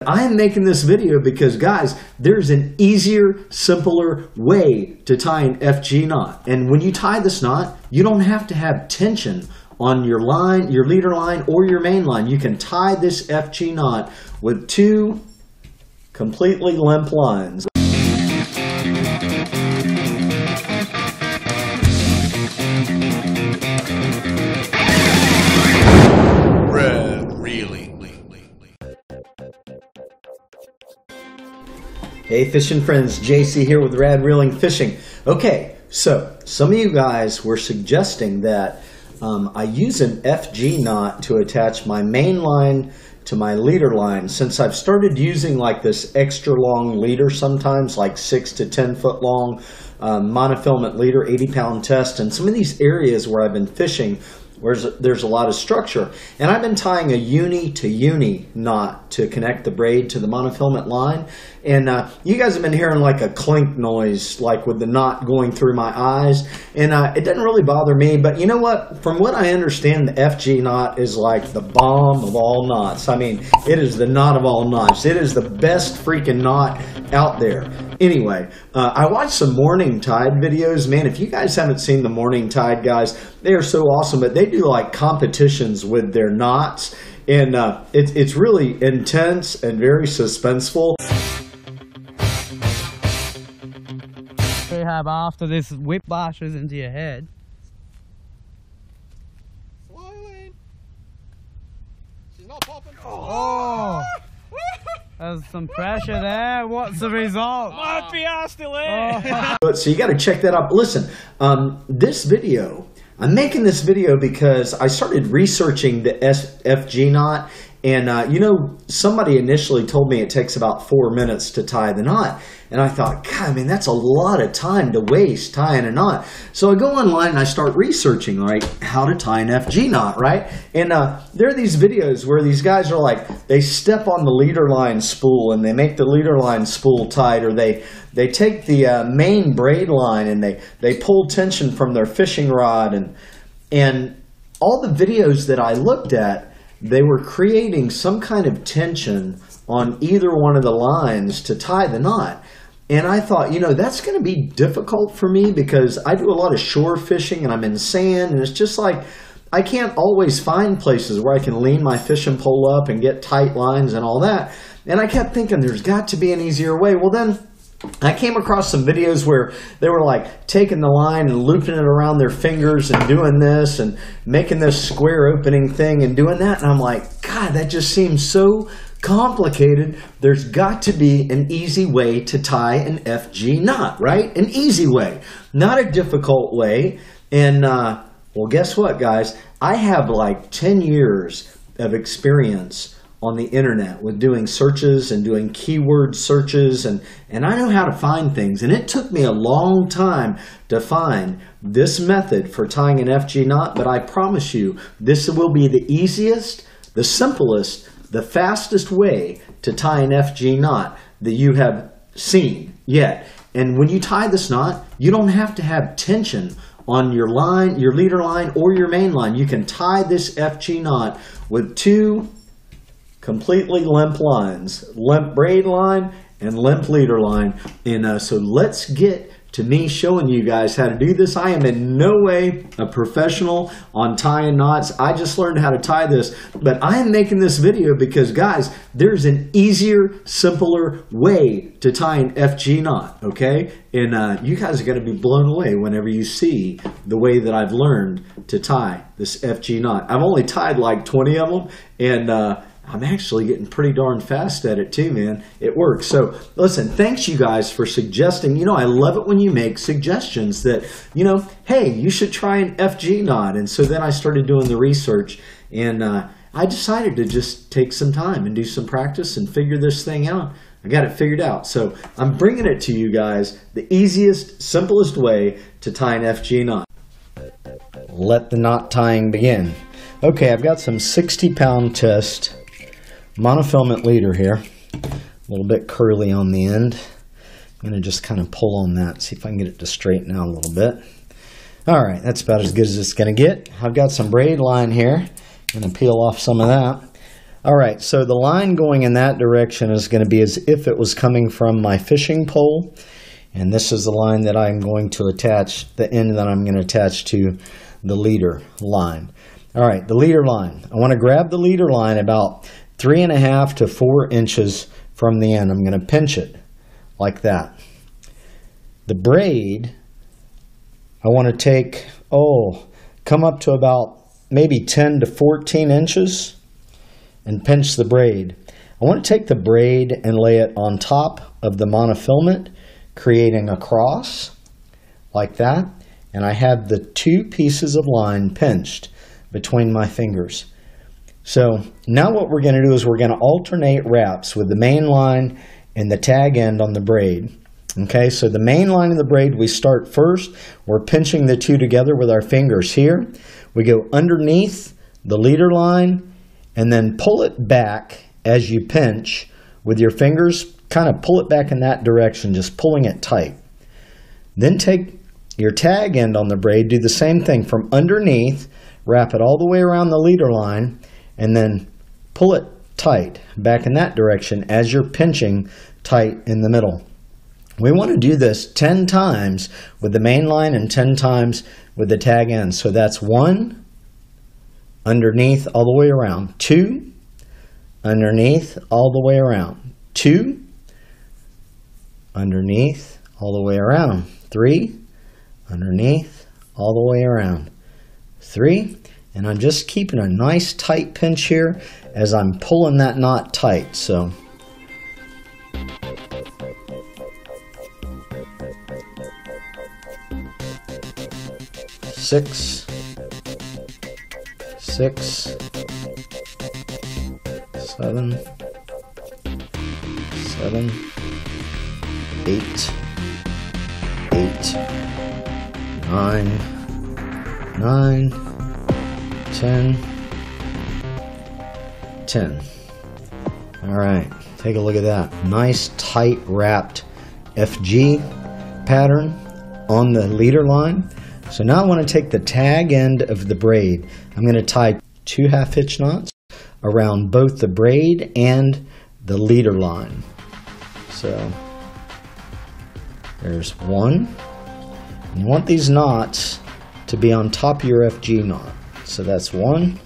I am making this video because, guys, there's an easier, simpler way to tie an FG knot. And when you tie this knot, you don't have to have tension on your line, your leader line, or your main line. You can tie this FG knot with two completely limp lines. Hey fishing friends, JC here with Rad Reeling Fishing. Okay, so some of you guys were suggesting that I use an FG knot to attach my main line to my leader line. Since I've started using like this extra long leader, sometimes like 6 to 10 foot long monofilament leader, 80-pound test, and some of these areas where I've been fishing where there's a lot of structure. And I've been tying a uni-to-uni knot to connect the braid to the monofilament line. And you guys have been hearing like a clink noise, like with the knot going through my eyes. And it doesn't really bother me. But you know what? From what I understand, the FG knot is like the bomb of all knots. I mean, it is the knot of all knots. It is the best freaking knot out there. Anyway, I watched some morning tide videos. Man, if you guys haven't seen the morning tide guys, they are so awesome. But they do like competitions with their knots. And it's really intense and very suspenseful. Have after this whip bashes into your head. Slowly. She's not popping. Oh! There's some pressure there. What's the result? My PR still there. Oh. So you got to check that out. Listen, this video, I'm making this video because I started researching the FG knot. And, you know, somebody initially told me it takes about 4 minutes to tie the knot. And I thought, God, I mean, that's a lot of time to waste tying a knot. So I go online and I start researching, right, how to tie an FG knot, right? And there are these videos where these guys are like, they step on the leader line spool and they make the leader line spool tight, or they take the main braid line and they pull tension from their fishing rod. And all the videos that I looked at, they were creating some kind of tension on either one of the lines to tie the knot. And I thought, you know, that's going to be difficult for me because I do a lot of shore fishing and I'm in sand, and it's just like I can't always find places where I can lean my fishing pole up and get tight lines and all that. And I kept thinking there's got to be an easier way. Well, then I came across some videos where they were like taking the line and looping it around their fingers and doing this and making this square opening thing and doing that. And I'm like, God, that just seems so complicated. There's got to be an easy way to tie an FG knot, right? An easy way, not a difficult way. And well, guess what, guys? I have like 10 years of experience on the internet with doing searches and doing keyword searches, and I know how to find things. And it took me a long time to find this method for tying an FG knot, but I promise you this will be the easiest, the simplest, the fastest way to tie an FG knot that you have seen yet. And when you tie this knot, you don't have to have tension on your line, your leader line, or your main line. You can tie this FG knot with two completely limp lines, limp braid line and limp leader line. And so let's get to me showing you guys how to do this. I am in no way a professional on tying knots. I just learned how to tie this, but I am making this video because, guys, there's an easier, simpler way to tie an FG knot, okay? And you guys are going to be blown away whenever you see the way that I've learned to tie this FG knot. I've only tied like 20 of them, and I'm actually getting pretty darn fast at it too, man. It works. So listen, thanks you guys for suggesting. You know, I love it when you make suggestions that, you know, hey, you should try an FG knot. And so then I started doing the research, and I decided to just take some time and do some practice and figure this thing out. I got it figured out. So I'm bringing it to you guys, the easiest, simplest way to tie an FG knot. Let the knot tying begin. Okay, I've got some 60-pound test monofilament leader here, a little bit curly on the end. I'm going to just kind of pull on that, see if I can get it to straighten out a little bit. All right, that's about as good as it's going to get. I've got some braid line here. I'm going to peel off some of that. All right, so the line going in that direction is going to be as if it was coming from my fishing pole. And this is the line that I'm going to attach, the end that I'm going to attach to the leader line. All right, the leader line. I want to grab the leader line about 3.5 to 4 inches from the end. I'm going to pinch it like that. The braid, I want to take, come up to about maybe 10 to 14 inches and pinch the braid. I want to take the braid and lay it on top of the monofilament, creating a cross like that. And I have the 2 pieces of line pinched between my fingers. So now what we're going to do is we're going to alternate wraps with the main line and the tag end on the braid. Okay, so the main line of the braid, we start first. We're pinching the 2 together with our fingers here. We go underneath the leader line and then pull it back as you pinch with your fingers. Kind of pull it back in that direction, just pulling it tight. Then take your tag end on the braid, do the same thing from underneath, wrap it all the way around the leader line, and then pull it tight back in that direction as you're pinching tight in the middle. We want to do this 10 times with the main line and 10 times with the tag end. So that's 1, underneath all the way around, 2, underneath all the way around, 2, underneath all the way around, 3, underneath all the way around, 3, and I'm just keeping a nice tight pinch here as I'm pulling that knot tight. So six, 7, 8, 9, 10. All right, take a look at that. Nice tight wrapped FG pattern on the leader line. So now I want to take the tag end of the braid. I'm going to tie 2 half hitch knots around both the braid and the leader line. So there's 1. And you want these knots to be on top of your FG knot. So that's 1.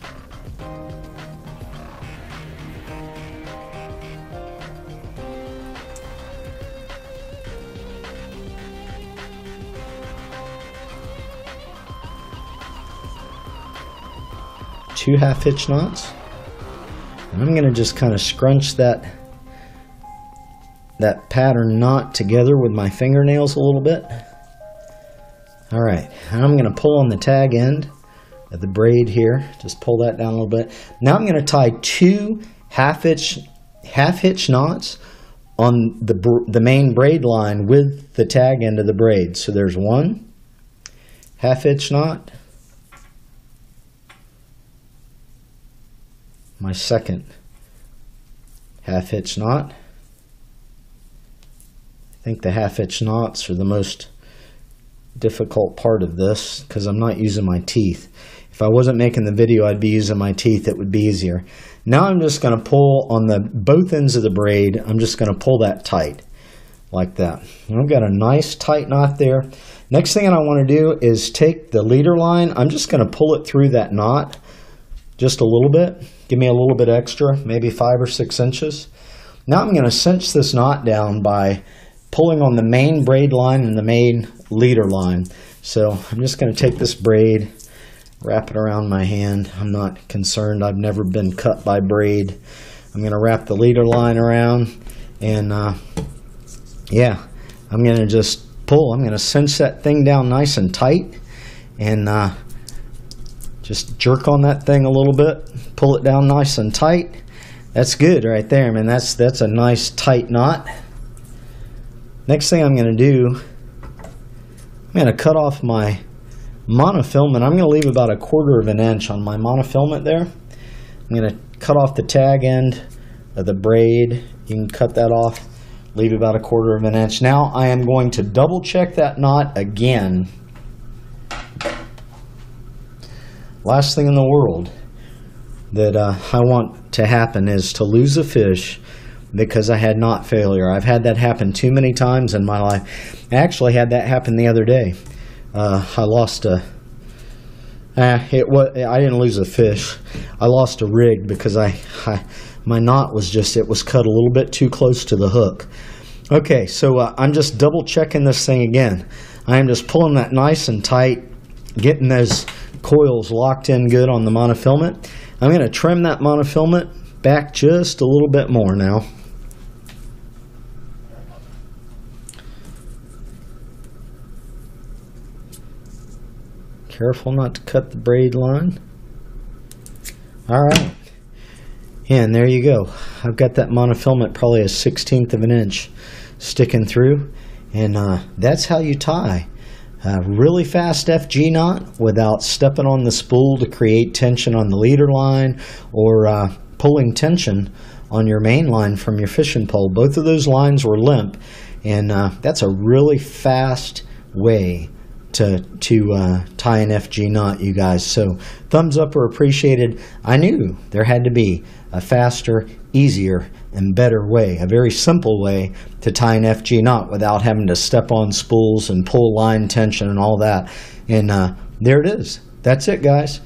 Two half hitch knots, and I'm going to just kind of scrunch that pattern knot together with my fingernails a little bit. All right, and I'm going to pull on the tag end of the braid here. Just pull that down a little bit. Now I'm going to tie 2 half hitch knots on the main braid line with the tag end of the braid. So there's 1 half hitch knot, my second half hitch knot. I think the half hitch knots are the most difficult part of this because I'm not using my teeth. If I wasn't making the video, I'd be using my teeth. It would be easier. Now I'm just going to pull on both ends of the braid. I'm just going to pull that tight like that. And I've got a nice tight knot there. Next thing I want to do is take the leader line. I'm just going to pull it through that knot just a little bit. Give me a little bit extra, maybe 5 or 6 inches. Now I'm going to cinch this knot down by pulling on the main braid line and the main leader line. So I'm just going to take this braid, wrap it around my hand. I'm not concerned. I've never been cut by braid. I'm going to wrap the leader line around, and yeah, I'm going to just pull. I'm going to cinch that thing down nice and tight, and just jerk on that thing a little bit. Pull it down nice and tight. That's good right there, man. That's a nice tight knot. Next thing I'm going to do, I'm going to cut off my monofilament. I'm going to leave about 1/4 of an inch on my monofilament there. I'm going to cut off the tag end of the braid. You can cut that off, leave about 1/4 of an inch. Now I am going to double check that knot again. Last thing in the world, that I want to happen is to lose a fish because I had knot failure. I've had that happen too many times in my life. I actually had that happen the other day. I lost a... I didn't lose a fish. I lost a rig because my knot was just, it was cut a little bit too close to the hook. Okay, so I'm just double checking this thing again. I am just pulling that nice and tight, getting those coils locked in good on the monofilament. I'm going to trim that monofilament back just a little bit more now. Careful not to cut the braid line. All right. And there you go. I've got that monofilament probably 1/16 of an inch sticking through. And that's how you tie a really fast FG knot without stepping on the spool to create tension on the leader line or pulling tension on your main line from your fishing pole. Both of those lines were limp. And that's a really fast way to tie an FG knot, you guys. So thumbs up are appreciated. I knew there had to be a faster, easier, and better way, a very simple way to tie an FG knot without having to step on spools and pull line tension and all that. And there it is. That's it, guys.